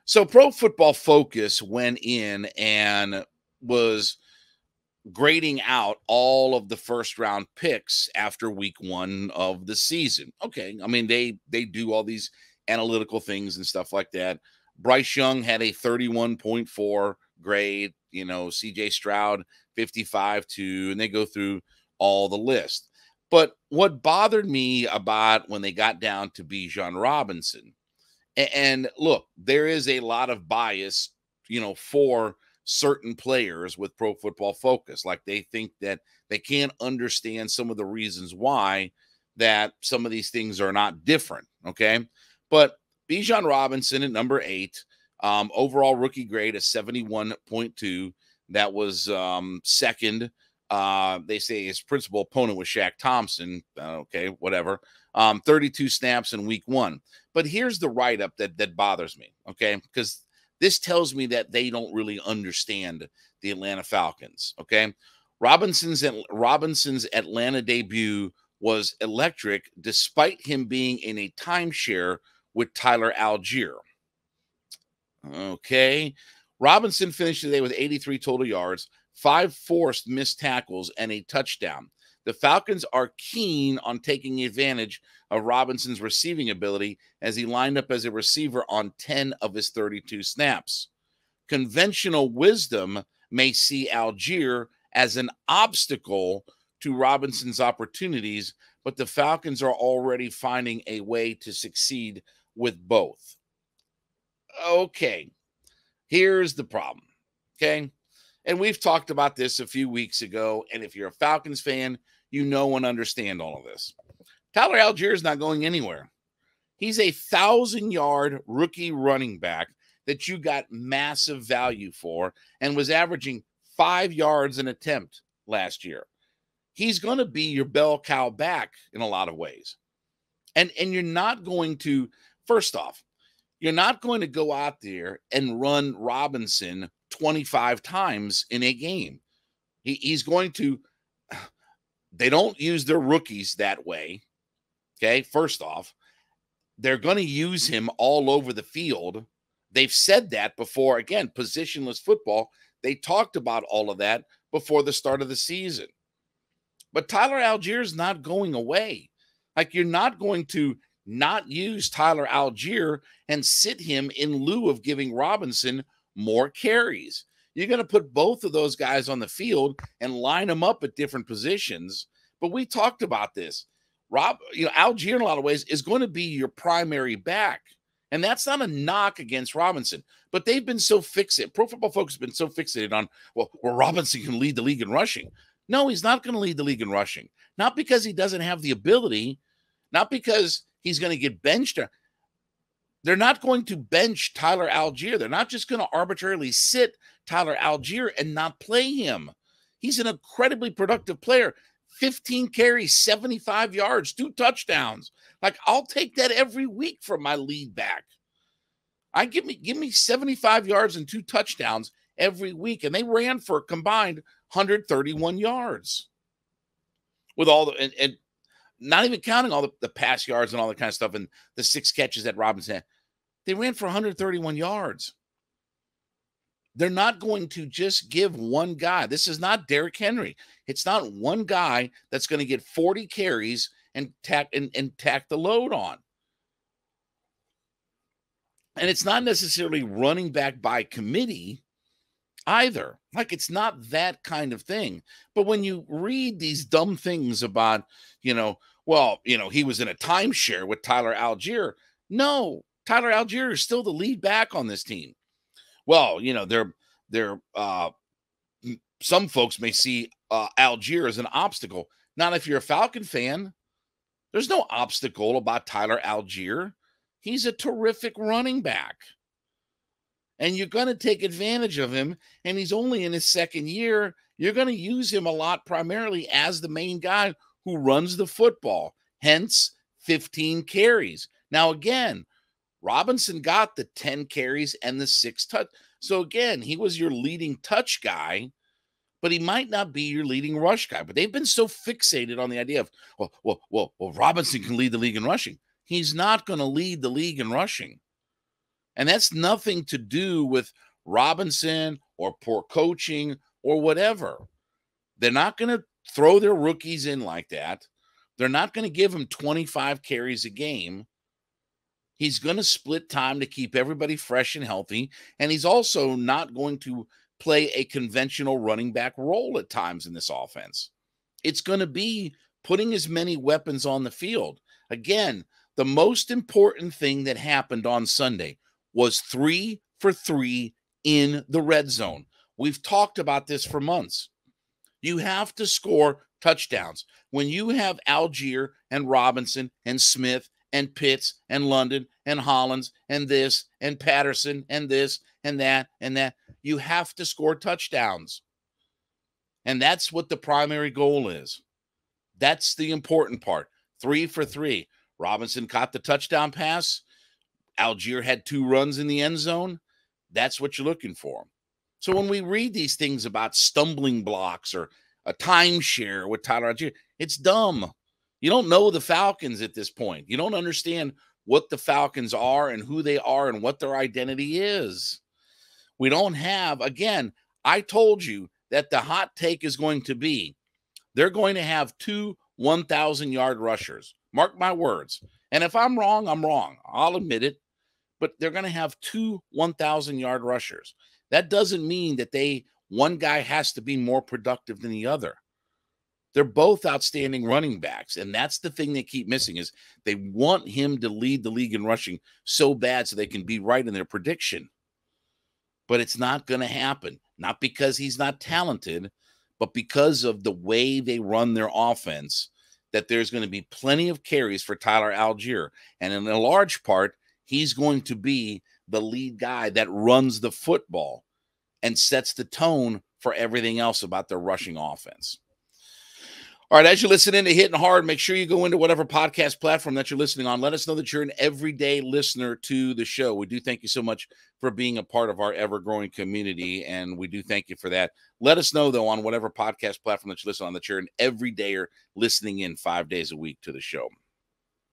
So Pro Football Focus went in and was grading out all of the first round picks after week 1 of the season. Okay, I mean they do all these analytical things and stuff like that. Bryce Young had a 31.4 grade, CJ Stroud 55.2, and they go through all the list. But what bothered me about when they got down to Bijan Robinson, and look, there is a lot of bias, for certain players with Pro Football Focus. Like they think that they can't understand some of the reasons why that some of these things are not different. Okay. But Bijan Robinson at number 8, overall rookie grade of 71.2. That was second. They say his principal opponent was Shaq Thompson. Okay, whatever. 32 snaps in week 1. But here's the write-up that bothers me, okay? Because this tells me that they don't really understand the Atlanta Falcons, okay? Robinson's Atlanta debut was electric despite him being in a timeshare with Tyler Allgeier. Okay. Robinson finished today with 83 total yards, 5 forced missed tackles, and a touchdown. The Falcons are keen on taking advantage of Robinson's receiving ability as he lined up as a receiver on 10 of his 32 snaps. Conventional wisdom may see Allgeier as an obstacle to Robinson's opportunities, but the Falcons are already finding a way to succeed with both. Okay, here's the problem, okay? And we've talked about this a few weeks ago, and if you're a Falcons fan, you know and understand all of this. Tyler Allgeier is not going anywhere. He's a 1,000-yard rookie running back that you got massive value for and was averaging 5 yards an attempt last year. He's going to be your bell cow back in a lot of ways. And you're not going to, first off, you're not going to go out there and run Robinson 25 times in a game. He's going to, they don't use their rookies that way. Okay, first off, they're going to use him all over the field. They've said that before. Again, positionless football. They talked about all of that before the start of the season. But Tyler Allgeier is not going away. Like, you're not going to not use Tyler Allgeier and sit him in lieu of giving Robinson more carries. You're going to put both of those guys on the field and line them up at different positions. But we talked about this. Allgeier in a lot of ways is going to be your primary back. And that's not a knock against Robinson. But they've been so fixated. Pro Football Focus has been so fixated on, well, Robinson can lead the league in rushing. No, he's not going to lead the league in rushing. Not because he doesn't have the ability, not because he's going to get benched. They're not going to bench Tyler Allgeier. They're not just going to arbitrarily sit Tyler Allgeier and not play him. He's an incredibly productive player. 15 carries, 75 yards, 2 touchdowns. Like, I'll take that every week from my lead back. Give me 75 yards and 2 touchdowns every week. And they ran for a combined 131 yards. With all the, and not even counting all the pass yards and all that kind of stuff and the 6 catches that Robinson had. They ran for 131 yards. They're not going to just give one guy. This is not Derrick Henry. It's not one guy that's going to get 40 carries and tack the load on. And it's not necessarily running back by committee either. Like, it's not that kind of thing. But when you read these dumb things about, he was in a timeshare with Tyler Allgeier. No, Tyler Allgeier is still the lead back on this team. Well, some folks may see Allgeier as an obstacle. Not if you're a Falcon fan. There's no obstacle about Tyler Allgeier. He's a terrific running back. And you're going to take advantage of him, and he's only in his second year. You're going to use him a lot primarily as the main guy who runs the football, hence 15 carries. Now, again, Robinson got the 10 carries and the 6 touch. So, again, he was your leading touch guy, but he might not be your leading rush guy. But they've been so fixated on the idea of, well, Robinson can lead the league in rushing. He's not going to lead the league in rushing. And that's nothing to do with Robinson or poor coaching or whatever. They're not going to throw their rookies in like that. They're not going to give him 25 carries a game. He's going to split time to keep everybody fresh and healthy. And he's also not going to play a conventional running back role at times in this offense. It's going to be putting as many weapons on the field. Again, the most important thing that happened on Sunday was 3 for 3 in the red zone. We've talked about this for months. You have to score touchdowns. When you have Allgeier and Robinson and Smith and Pitts and London and Hollins and this and Patterson and this and that, you have to score touchdowns. And that's what the primary goal is. That's the important part. 3 for 3. Robinson caught the touchdown pass. Allgeier had 2 runs in the end zone. That's what you're looking for. So when we read these things about stumbling blocks or a timeshare with Tyler Allgeier, it's dumb. You don't know the Falcons at this point. You don't understand what the Falcons are and who they are and what their identity is. We don't have, again, I told you that the hot take is going to be they're going to have 2 1,000-yard rushers. Mark my words. And if I'm wrong, I'm wrong. I'll admit it. But they're going to have 2 1,000-yard rushers. That doesn't mean that one guy has to be more productive than the other. They're both outstanding running backs, and that's the thing they keep missing is they want him to lead the league in rushing so bad so they can be right in their prediction. But it's not going to happen, not because he's not talented, but because of the way they run their offense, that there's going to be plenty of carries for Tyler Allgeier. And in a large part, he's going to be the lead guy that runs the football and sets the tone for everything else about their rushing offense. All right, as you listen into Hittin' Hard, make sure you go into whatever podcast platform that you're listening on. Let us know that you're an everyday listener to the show. We do thank you so much for being a part of our ever-growing community, and we do thank you for that. Let us know, though, on whatever podcast platform that you listen on, that you're an everydayer listening in 5 days a week to the show.